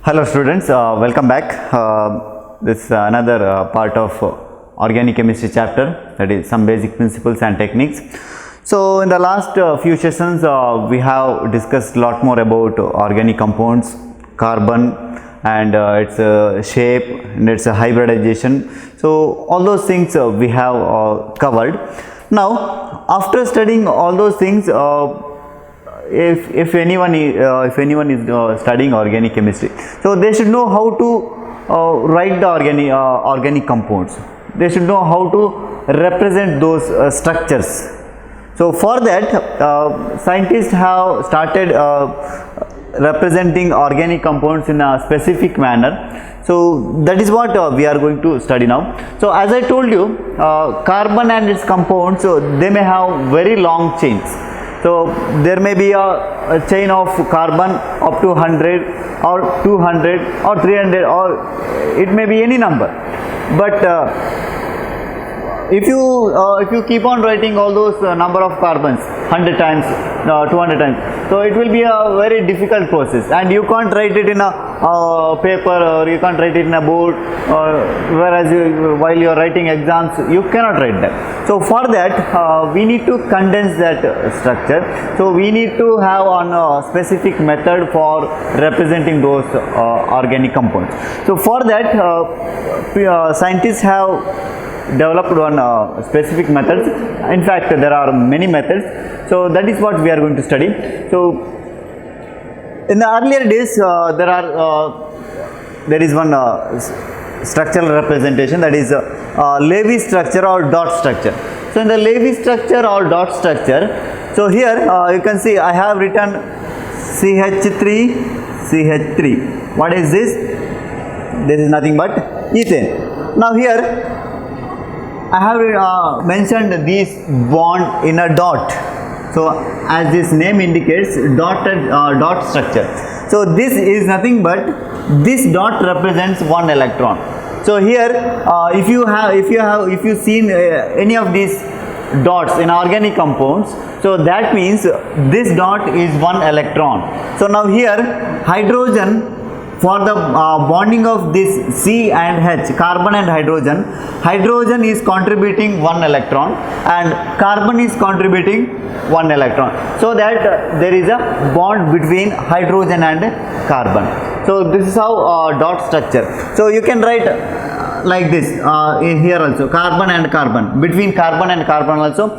Hello students, welcome back. This is another part of organic chemistry chapter, that is some basic principles and techniques. So in the last few sessions we have discussed a lot more about organic compounds, carbon and its shape and its hybridization. So all those things we have covered. Now after studying all those things, if anyone is studying organic chemistry, so they should know how to write the organic compounds. They should know how to represent those structures. So for that, scientists have started representing organic compounds in a specific manner. So that is what we are going to study now. So as I told you, carbon and its compounds, they may have very long chains. So there may be a chain of carbon up to 100 or 200 or 300, or it may be any number. But if you keep on writing all those number of carbons 100 times, 200 times, so it will be a very difficult process, and you can't write it in a paper, or you can't write it in a board, whereas while you are writing exams you cannot write that. So for that we need to condense that structure. So we need to have a specific method for representing those organic compounds. So for that scientists have developed one specific methods. In fact, there are many methods. So that is what we are going to study. So in the earlier days, there is one structural representation, that is Levy structure or dot structure. So in the Levy structure or dot structure, so here you can see I have written CH3. What is this? This is nothing but ethane. Now here I have mentioned this bond in a dot. So as this name indicates, dot structure. So this is nothing but this dot represents one electron. So here if you seen any of these dots in organic compounds, so that means this dot is one electron. So now here hydrogen, for the bonding of this C and H, carbon and hydrogen is contributing one electron and carbon is contributing one electron, so that there is a bond between hydrogen and carbon. So this is how dot structure. So you can write like this here also, carbon and carbon. Between carbon and carbon also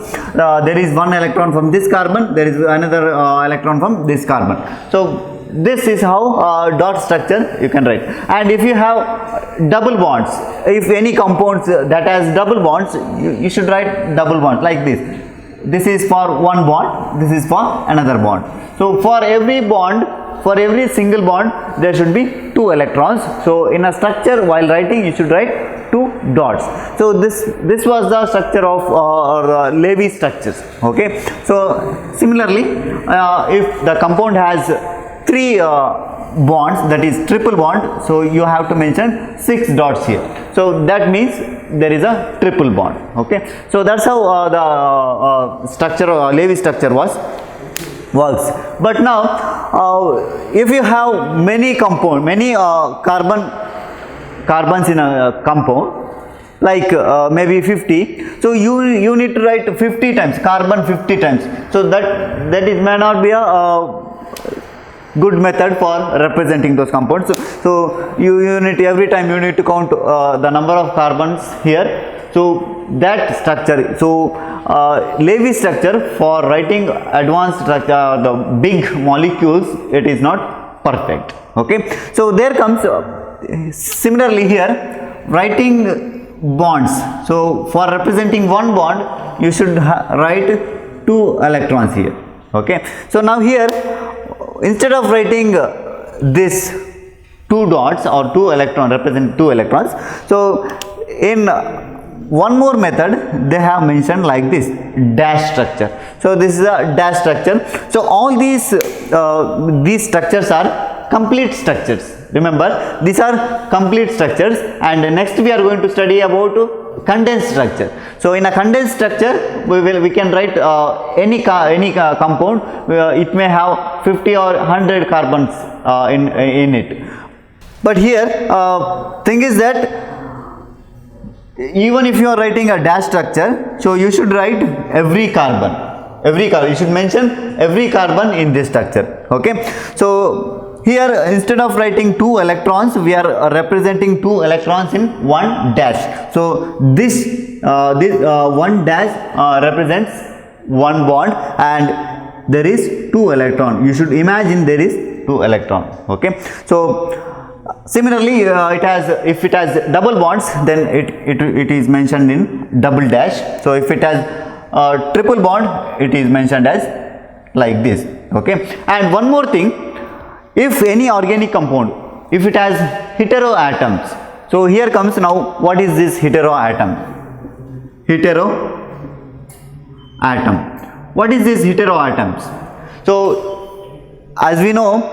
there is one electron from this carbon, there is another electron from this carbon. So this is how dot structure you can write. And if you have double bonds, if any compounds that has double bonds, you should write double bond like this. This is for one bond, this is for another bond. So for every bond, for every single bond, there should be two electrons. So in a structure, while writing, you should write two dots. So this was the structure of Levy structures. Okay. So similarly, if the compound has three bonds, that is triple bond, so you have to mention 6 dots here. So that means there is a triple bond. Okay. So that's how the structure, Levy structure works. But now if you have many carbons in a compound, like maybe 50, so you need to write 50 times carbon 50 times. So that may not be a good method for representing those compounds. So you need, every time you need to count the number of carbons here. So that structure, so Levy structure for writing advanced structure, the big molecules, it is not perfect. Okay. So there comes similarly here writing bonds. So for representing one bond, you should write 2 electrons here. Okay. So now here, instead of writing this 2 dots or 2 electrons represent 2 electrons, so in one more method they have mentioned like this, dash structure. So this is a dash structure. So all these structures are complete structures. Remember, these are complete structures, and next we are going to study about condensed structure. So in a condensed structure, we can write any compound. It may have 50 or 100 carbons in it. But here thing is that even if you are writing a dash structure, so you should write every carbon, you should mention every carbon in this structure. Okay, so here instead of writing 2 electrons, we are representing 2 electrons in one dash. So this one dash represents one bond, and there is 2 electron. You should imagine there is 2 electron. Okay, so similarly, if it has double bonds, then it is mentioned in double dash. So if it has triple bond, it is mentioned as like this. Okay, and one more thing, if any organic compound, if it has heteroatoms, so here comes now, what is this heteroatom? What is this heteroatoms? So as we know,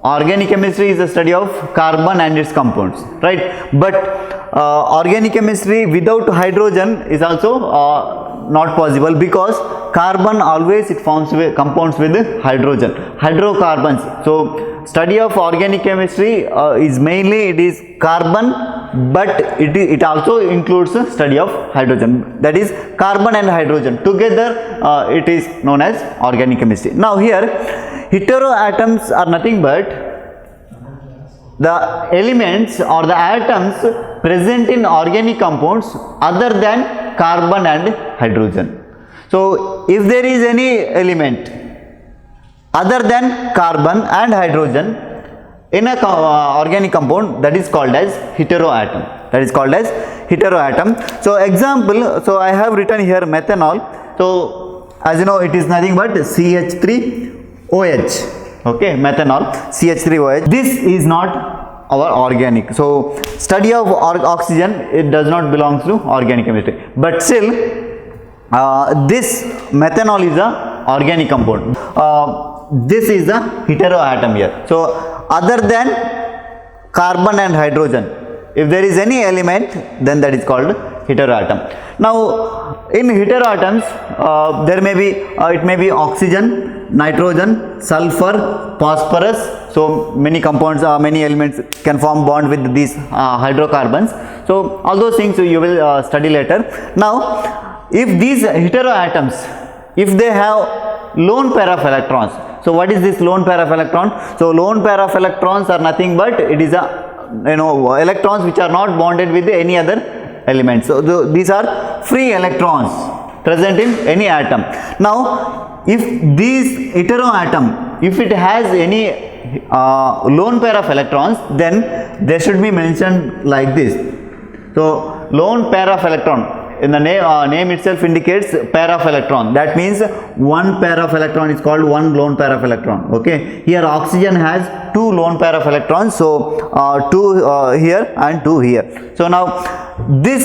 organic chemistry is the study of carbon and its compounds, right? But organic chemistry without hydrogen is also not possible, because carbon always it forms with compounds with hydrogen, hydrocarbons. So study of organic chemistry is mainly it is carbon, but it also includes the study of hydrogen, that is carbon and hydrogen together, it is known as organic chemistry. Now here heteroatoms are nothing but the elements or the atoms present in organic compounds other than carbon and hydrogen. So if there is any element other than carbon and hydrogen in a organic compound, that is called as heteroatom. So example, so I have written here methanol. So as you know, it is nothing but CH3OH. Okay, methanol, CH3OH. This is not our organic. So study of oxygen, it does not belong to organic chemistry. But still, this methanol is a organic compound. This is a heteroatom here. So other than carbon and hydrogen, if there is any element, then that is called heteroatom. Now in heteroatoms, there may be it may be oxygen, nitrogen, sulfur, phosphorus. So many compounds, many elements can form bond with these hydrocarbons. So all those things you will study later. Now if these heteroatoms, if they have lone pair of electrons, so what is this lone pair of electron? So lone pair of electrons are nothing but it is a electrons which are not bonded with any other element. So these are free electrons present in any atom. Now if this heteroatom, if it has any lone pair of electrons, then they should be mentioned like this. So lone pair of electron, in the name itself indicates pair of electron. That means one pair of electron is called one lone pair of electron. Okay, here oxygen has 2 lone pair of electrons, so 2 here and 2 here. So now this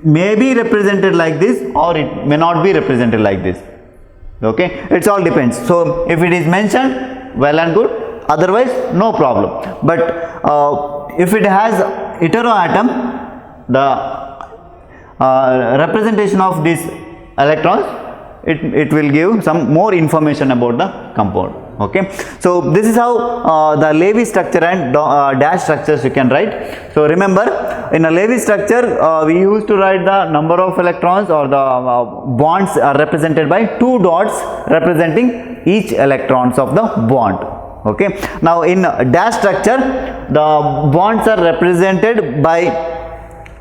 may be represented like this, or it may not be represented like this. Okay, it's all depends. So if it is mentioned, well and good, otherwise no problem. But if it has heteroatom, the representation of these electrons, it will give some more information about the compound. Okay, so this is how the Levy structure and dash structures you can write. So remember, in a Levy structure, we used to write the number of electrons, or the bonds are represented by 2 dots representing each electrons of the bond. Okay, now in dash structure, the bonds are represented by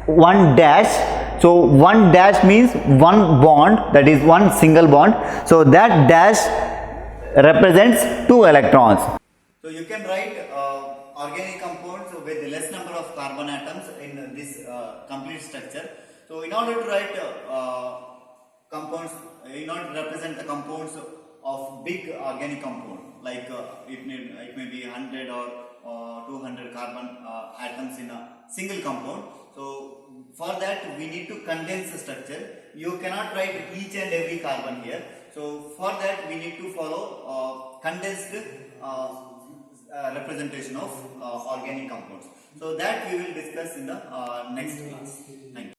1 dash. So 1 dash means 1 bond, that is 1 single bond. So that dash represents 2 electrons. So you can write organic compounds with less number of carbon atoms in this complete structure. So in order to write compounds, in order to represent the compounds of big organic compound, like it may be 100 or 200 carbon atoms in a single compound. So for that we need to condense the structure. You cannot write each and every carbon here. So for that we need to follow condensed representation of organic compounds. So that we will discuss in the next class. Thank you.